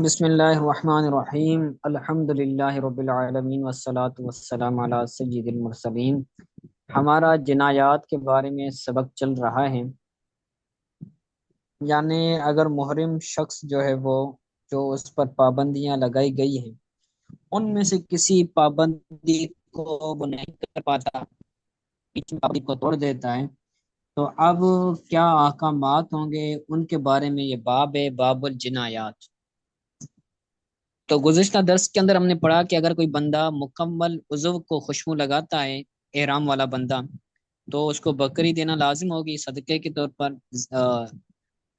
بسم اللہ الرحمن الرحیم الحمد للہ رب العالمین والصلاة والسلام علی سید المرسلین۔ ہمارا جنایات کے بارے میں سبق چل رہا ہے، یعنی اگر محرم شخص جو ہے وہ جو اس پر پابندیاں لگائی گئی ہیں ان میں سے کسی پابندی کو وہ نہیں کر پاتا، کسی پابندی کو توڑ دیتا ہے، تو اب کیا احکامات ہوں گے ان کے بارے میں یہ باب ہے، باب الجنایات۔ تو گزشتہ درس کے اندر ہم نے پڑھا کہ اگر کوئی بندہ مکمل عضو کو خوشبو لگاتا ہے، احرام والا بندہ، تو اس کو بکری دینا لازم ہوگی صدقے کے طور پر،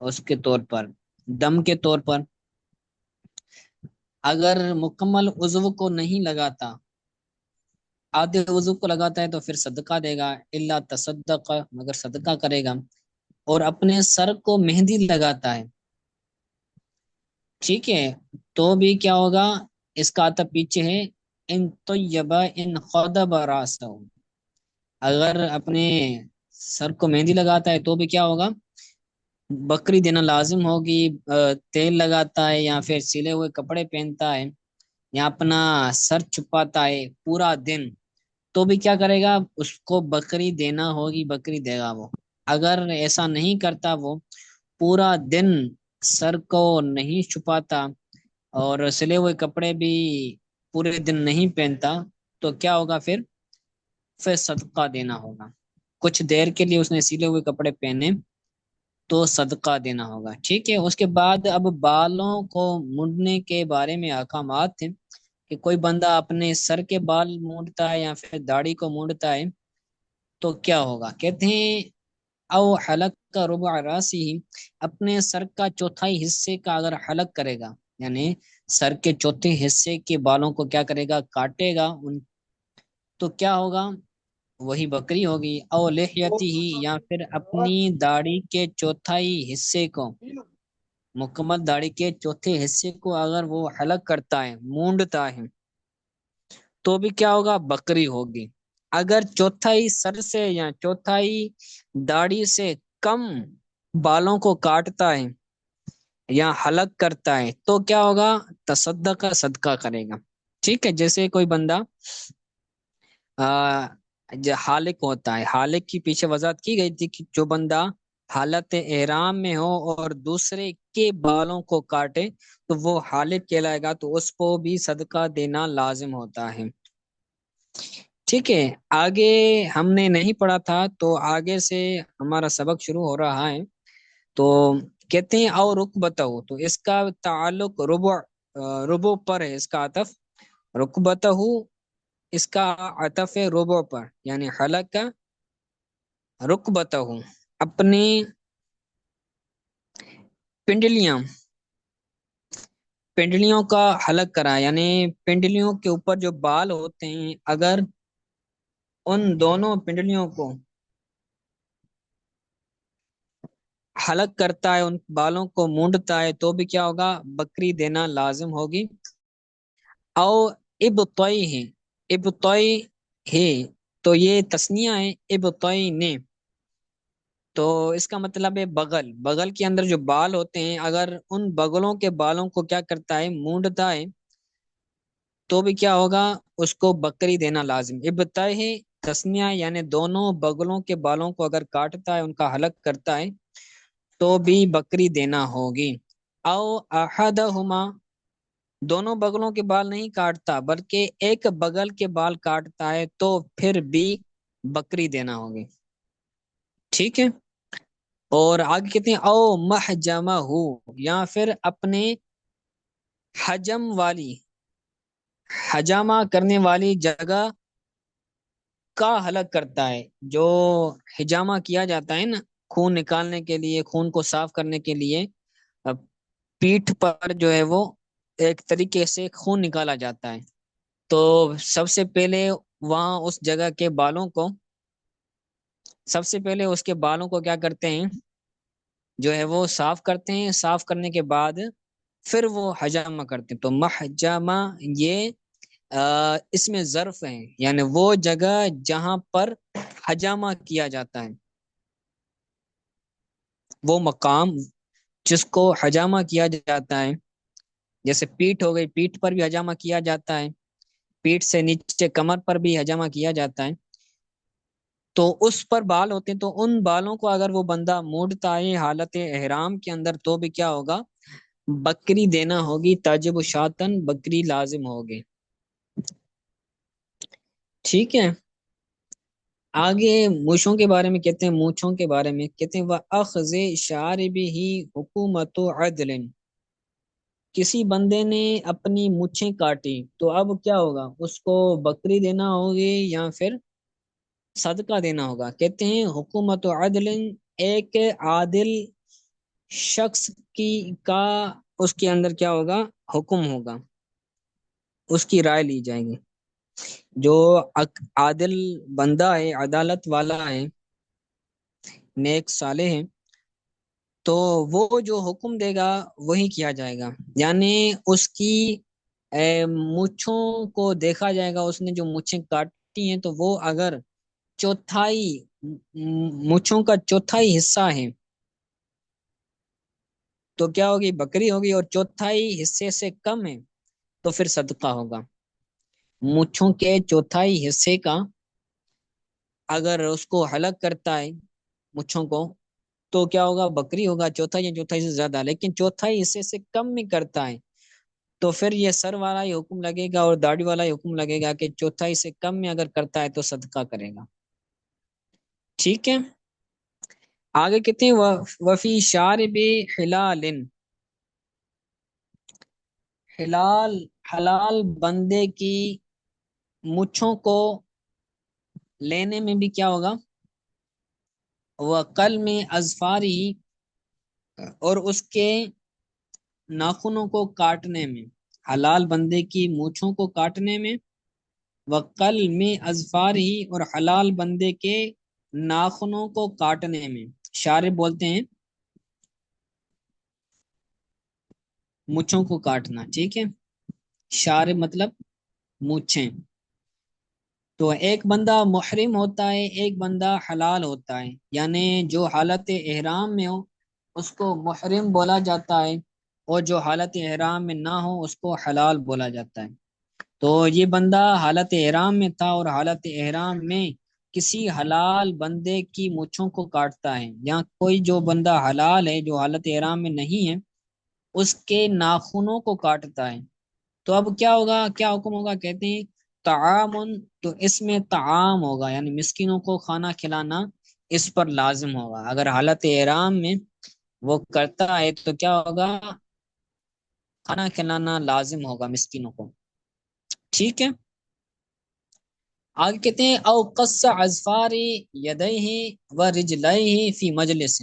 اس کے طور پر، دم کے طور پر۔ اگر مکمل عضو کو نہیں لگاتا، آدھے عضو کو لگاتا ہے، تو پھر صدقہ دے گا، الا تصدق، مگر صدقہ کرے گا۔ اور اپنے سر کو مہندی لگاتا ہے، ٹھیک ہے، تو بھی کیا ہوگا؟ اس کا آتا پیچھے ہے، ان طیبہ ان خضب راسہ، اگر اپنے سر کو مہندی لگاتا ہے تو بھی کیا ہوگا؟ بکری دینا لازم ہوگی۔ تیل لگاتا ہے یا پھر سلے ہوئے کپڑے پہنتا ہے یا اپنا سر چھپاتا ہے پورا دن، تو بھی کیا کرے گا؟ اس کو بکری دینا ہوگی، بکری دے گا وہ۔ اگر ایسا نہیں کرتا، وہ پورا دن سر کو نہیں چھپاتا اور سلے ہوئے کپڑے بھی پورے دن نہیں پہنتا، تو کیا ہوگا پھر صدقہ دینا ہوگا۔ کچھ دیر کے لیے اس نے سلے ہوئے کپڑے پہنے تو صدقہ دینا ہوگا، ٹھیک ہے۔ اس کے بعد اب بالوں کو مونڈنے کے بارے میں احکامات تھے کہ کوئی بندہ اپنے سر کے بال مونڈتا ہے یا پھر داڑھی کو مونڈتا ہے تو کیا ہوگا؟ کہتے ہیں او حلق کا ربع راسی ہی، اپنے سر کا چوتھائی حصے کا اگر حلق کرے گا، یعنی سر کے چوتھے حصے کے بالوں کو کیا کرے گا؟ کاٹے گا ان، تو کیا ہوگا؟ وہی بکری ہوگی۔ او لحیتی ہی، یا پھر اپنی داڑھی کے چوتھائی حصے کو، مکمل داڑھی کے چوتھے حصے کو اگر وہ حلق کرتا ہے، مونڈتا ہے، تو بھی کیا ہوگا؟ بکری ہوگی۔ اگر چوتھائی سر سے یا چوتھائی داڑھی سے کم بالوں کو کاٹتا ہے یا حلق کرتا ہے تو کیا ہوگا؟ تصدق، صدقہ کرے گا، ٹھیک ہے۔ جیسے کوئی بندہ حالق ہوتا ہے، حالق کی پیچھے وضاحت کی گئی تھی کہ جو بندہ حالت احرام میں ہو اور دوسرے کے بالوں کو کاٹے تو وہ حالق کہلائے گا، تو اس کو بھی صدقہ دینا لازم ہوتا ہے، ٹھیک ہے۔ آگے ہم نے نہیں پڑھا تھا تو آگے سے ہمارا سبق شروع ہو رہا ہے۔ تو کہتے ہیں او رکبتہ، تو اس کا تعلق ربع پر ہے، اس کا عطف رکبتہ، اس کا عطف ہے ربع پر، یعنی حلق کا رکبتہ، اپنی پنڈلیاں، پنڈلیوں کا حلق کرا، یعنی پنڈلیوں کے اوپر جو بال ہوتے ہیں اگر ان دونوں پنڈلیوں کو حلق کرتا ہے، ان بالوں کو مونڈتا ہے، تو بھی کیا ہوگا؟ بکری دینا لازم ہوگی۔ او ابطئی ہے، ابطئی ہے، تو یہ تسنیہ ہے، ابطئی نے، تو اس کا مطلب ہے بغل، بغل کے اندر جو بال ہوتے ہیں اگر ان بغلوں کے بالوں کو کیا کرتا ہے؟ مونڈتا ہے، تو بھی کیا ہوگا؟ اس کو بکری دینا لازم۔ ابطئی ہے تسنیہ، یعنی دونوں بغلوں کے بالوں کو اگر کاٹتا ہے، ان کا حلق کرتا ہے، تو بھی بکری دینا ہوگی۔ او احدہما، دونوں بغلوں کے بال نہیں کاٹتا بلکہ ایک بغل کے بال کاٹتا ہے، تو پھر بھی بکری دینا ہوگی، ٹھیک ہے۔ اور آگے کہتے ہیں او محجمہ ہو، یا پھر اپنے حجم والی، حجامہ کرنے والی جگہ کا حلق کرتا ہے، جو حجامہ کیا جاتا ہے نا خون نکالنے کے لیے، خون کو صاف کرنے کے لیے، پیٹھ پر جو ہے وہ ایک طریقے سے خون نکالا جاتا ہے، تو سب سے پہلے وہاں اس جگہ کے بالوں کو، سب سے پہلے اس کے بالوں کو کیا کرتے ہیں؟ جو ہے وہ صاف کرتے ہیں، صاف کرنے کے بعد پھر وہ حجامہ کرتے ہیں۔ تو محجامہ یہ اس میں ظرف ہیں، یعنی وہ جگہ جہاں پر حجامہ کیا جاتا ہے، وہ مقام جس کو حجامہ کیا جاتا ہے، جیسے پیٹھ ہو گئی، پیٹھ پر بھی حجامہ کیا جاتا ہے، پیٹھ سے نیچے کمر پر بھی حجامہ کیا جاتا ہے، تو اس پر بال ہوتے ہیں، تو ان بالوں کو اگر وہ بندہ موڑتا ہے حالت احرام کے اندر تو بھی کیا ہوگا، بکری دینا ہوگی، تاجب شاتن، بکری لازم ہوگی۔ ٹھیک ہے، آگے مونچھوں کے بارے میں کہتے ہیں، مونچھوں کے بارے میں کہتے ہیں وَأَخْذِ شَارِبِهِ حُکُومَةُ عَدْلٍ، کسی بندے نے اپنی مونچھیں کاٹی تو اب کیا ہوگا، اس کو بکری دینا ہوگی یا پھر صدقہ دینا ہوگا؟ کہتے ہیں حکومت عدل، ایک عادل شخص کی کا اس کے اندر کیا ہوگا، حکم ہوگا، اس کی رائے لی جائے گی۔ جو عادل بندہ ہے، عدالت والا ہے، نیک صالح ہے، تو وہ جو حکم دے گا وہی کیا جائے گا، یعنی اس کی مونچھوں کو دیکھا جائے گا، اس نے جو مونچھیں کاٹی ہیں تو وہ اگر چوتھائی مونچھوں کا چوتھائی حصہ ہے تو کیا ہوگی، بکری ہوگی، اور چوتھائی حصے سے کم ہے تو پھر صدقہ ہوگا۔ مونچھوں کے چوتھائی حصے کا اگر اس کو حلق کرتا ہے مونچھوں کو تو کیا ہوگا، بکری ہوگا، چوتھائی یا چوتھائی سے زیادہ، لیکن چوتھائی حصے سے کم میں کرتا ہے تو پھر یہ سر والا ہی حکم لگے گا اور داڑھی والا ہی حکم لگے گا کہ چوتھائی سے کم میں اگر کرتا ہے تو صدقہ کرے گا۔ ٹھیک ہے، آگے کہتے ہیں وفی شارب حلال، حلال حلال بندے کی مونچھوں کو لینے میں بھی کیا ہوگا، وہ قل میں اظفاری، اور اس کے ناخنوں کو کاٹنے میں، حلال بندے کی مونچھوں کو کاٹنے میں، وقل میں اظفار ہی، اور حلال بندے کے ناخنوں کو کاٹنے میں، شارب بولتے ہیں مونچھوں کو کاٹنا، ٹھیک ہے، شارب مطلب مونچھیں۔ تو ایک بندہ محرم ہوتا ہے، ایک بندہ حلال ہوتا ہے، یعنی جو حالت احرام میں ہو اس کو محرم بولا جاتا ہے، اور جو حالت احرام میں نہ ہو اس کو حلال بولا جاتا ہے۔ تو یہ بندہ حالت احرام میں تھا اور حالت احرام میں کسی حلال بندے کی مونچھوں کو کاٹتا ہے، یا کوئی جو بندہ حلال ہے جو حالت احرام میں نہیں ہے اس کے ناخنوں کو کاٹتا ہے، تو اب کیا ہوگا، کیا حکم ہوگا؟ کہتے ہیں تعامن، تو اس میں تعام ہوگا، یعنی مسکینوں کو کھانا کھلانا اس پر لازم ہوگا۔ اگر حالت احرام میں وہ کرتا ہے تو کیا ہوگا، کھانا کھلانا لازم ہوگا مسکینوں کو۔ ٹھیک ہے، آگے کہتے ہیں او قص اظفار یدیہ و رجلیہ فی مجلس،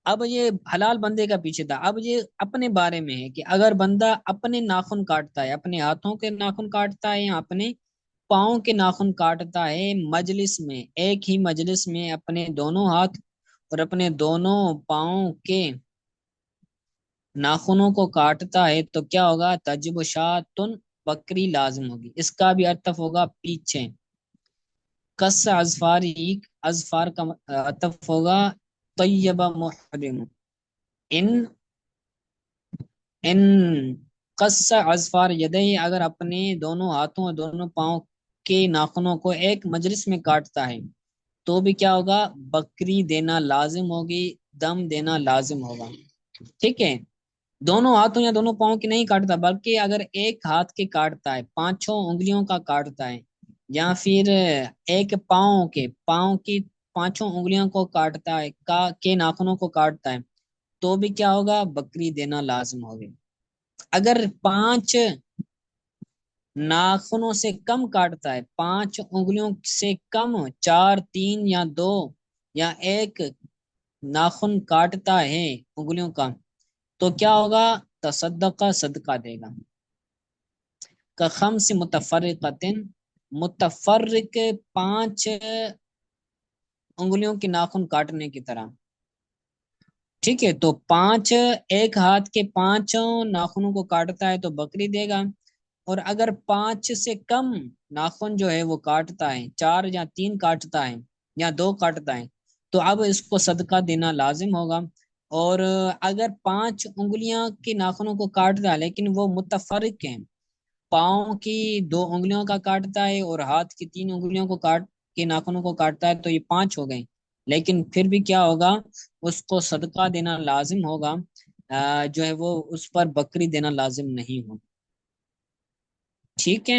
اب یہ حلال بندے کا پیچھے تھا، اب یہ اپنے بارے میں ہے کہ اگر بندہ اپنے ناخن کاٹتا ہے، اپنے ہاتھوں کے ناخن کاٹتا ہے یا اپنے پاؤں کے ناخن کاٹتا ہے مجلس میں، ایک ہی مجلس میں اپنے دونوں ہاتھ اور اپنے دونوں پاؤں کے ناخنوں کو کاٹتا ہے تو کیا ہوگا، تجب شاتن، بکری لازم ہوگی۔ اس کا بھی ارتف ہوگا پیچھے، کس اظفاری، اظفار کا ارتف ہوگا طیبہ محرم، ان ان قص اظفار یدئی، اگر اپنے دونوں ہاتھوں اور دونوں پاؤں کے ناخنوں کو ایک مجلس میں کاٹتا ہے تو بھی کیا ہوگا، بکری دینا لازم ہوگی، دم دینا لازم ہوگا۔ ٹھیک ہے، دونوں ہاتھوں یا دونوں پاؤں کی نہیں کاٹتا، بلکہ اگر ایک ہاتھ کے کاٹتا ہے، پانچوں انگلیوں کا کاٹتا ہے، یا پھر ایک پاؤں کی پانچوں انگلیوں کو کاٹتا ہے، کے ناخنوں کو کاٹتا ہے تو بھی کیا ہوگا، بکری دینا لازم ہوگی۔ اگر پانچ ناخنوں سے کم کاٹتا ہے، پانچ انگلیوں سے کم، چار، تین یا دو یا ایک ناخن کاٹتا ہے انگلیوں کا تو کیا ہوگا، تصدقہ، صدقہ دے گا۔ کا خمس متفرقتن، متفرق پانچ انگلیوں کے ناخن کاٹنے کی طرح، ٹھیک ہے، تو پانچ، ایک ہاتھ کے پانچوں ناخنوں کو کاٹتا ہے تو بکری دے گا، اور اگر پانچ سے کم ناخن جو ہے وہ کاٹتا ہے، چار یا تین کاٹتا ہے یا دو کاٹتا ہے تو اب اس کو صدقہ دینا لازم ہوگا، اور اگر 5 انگلیاں کے ناخنوں کو کاٹتا ہے لیکن وہ متفرق ہیں، پاؤں کی 2 انگلیوں کا کاٹتا ہے اور ہاتھ کی 3 انگلیوں کو کاٹ کے ناخنوں کو کاٹتا ہے، تو یہ 5 ہو گئے، لیکن پھر بھی کیا ہوگا، اس کو صدقہ دینا لازم ہوگا، جو ہے وہ اس پر بکری دینا لازم نہیں ہوگا۔ ٹھیک ہے،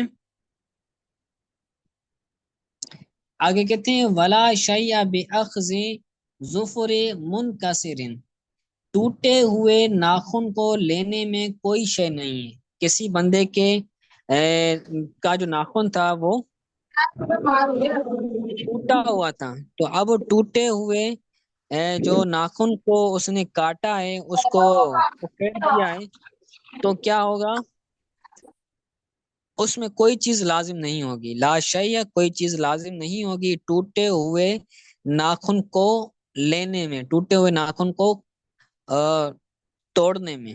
آگے کہتے ہیں ولا شیء بأخذ ظفر منکسر، ٹوٹے ہوئے ناخن کو لینے میں کوئی شے نہیں ہے۔ کسی بندے کے کا جو ناخن تھا وہ ٹوٹا ہوا تھا، تو اب ٹوٹے ہوئے جو ناخن کو اس نے کاٹا ہے، اس کو پھیڑ دیا ہے، تو کیا ہوگا، اس میں کوئی چیز لازم نہیں ہوگی، لا شیء، کوئی چیز لازم نہیں ہوگی ٹوٹے ہوئے ناخن کو لینے میں، ٹوٹے ہوئے ناخن کو توڑنے میں۔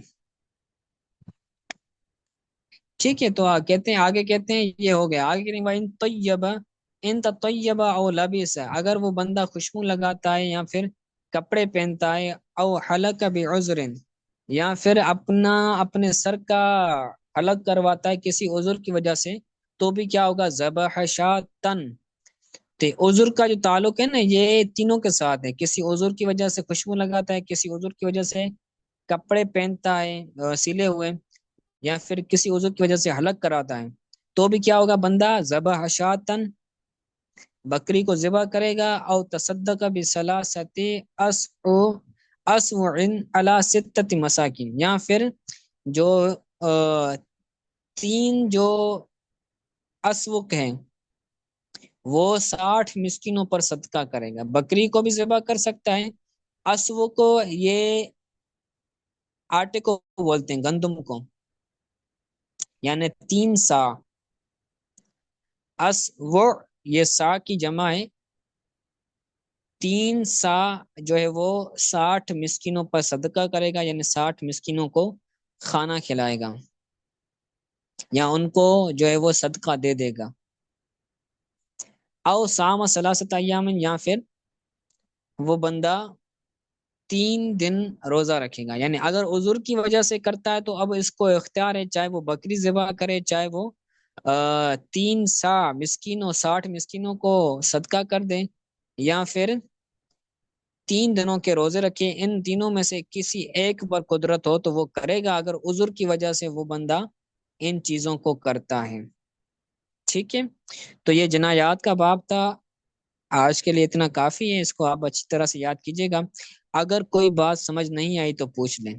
ٹھیک ہے، تو کہتے ہیں آگے، کہتے ہیں یہ ہو گیا، آگے کہتے ہیں وَإِن طَيَّبَ، ان تطیب او لبس، اگر وہ بندہ خوشبو لگاتا ہے یا پھر کپڑے پہنتا ہے، او حلق بعذر، یا پھر اپنے سر کا حلق کرواتا ہے کسی عذر کی وجہ سے، تو بھی کیا ہوگا، ذبح شاتن۔ تو عذر کا جو تعلق ہے نا، یہ تینوں کے ساتھ ہے، کسی عذر کی وجہ سے خوشبو لگاتا ہے، کسی عذر کی وجہ سے کپڑے پہنتا ہے سلے ہوئے، یا پھر کسی عذر کی وجہ سے حلق کراتا ہے، تو بھی کیا ہوگا، بندہ ذبح شاتن، بکری کو ذبح کرے گا، او تصدق بثلاثت اسوع علی 6 مساکین، یا پھر جو 3 جو اسوق ہیں وہ 60 مسکینوں پر صدقہ کرے گا۔ بکری کو بھی ذبح کر سکتا ہے، اسوق کو یہ آٹے کو بولتے ہیں، گندم کو، یعنی 3 سا، اسوع یہ سا کی جمع ہے، 3 سا جو ہے وہ 60 مسکینوں پر صدقہ کرے گا، یعنی 60 مسکینوں کو کھانا کھلائے گا، یا ان کو جو ہے وہ صدقہ دے دے گا۔ او صام ثلاثت ایام، یا پھر وہ بندہ 3 دن روزہ رکھے گا، یعنی اگر عذر کی وجہ سے کرتا ہے تو اب اس کو اختیار ہے، چاہے وہ بکری ذبح کرے، چاہے وہ 3 سا مسکینوں 60 مسکینوں کو صدقہ کر دے، یا پھر 3 دنوں کے روزے رکھے، ان تینوں میں سے کسی ایک پر قدرت ہو تو وہ کرے گا، اگر عذر کی وجہ سے وہ بندہ ان چیزوں کو کرتا ہے۔ ٹھیک ہے، تو یہ جنایات کا باب تھا، آج کے لیے اتنا کافی ہے، اس کو آپ اچھی طرح سے یاد کیجیے گا، اگر کوئی بات سمجھ نہیں آئی تو پوچھ لیں۔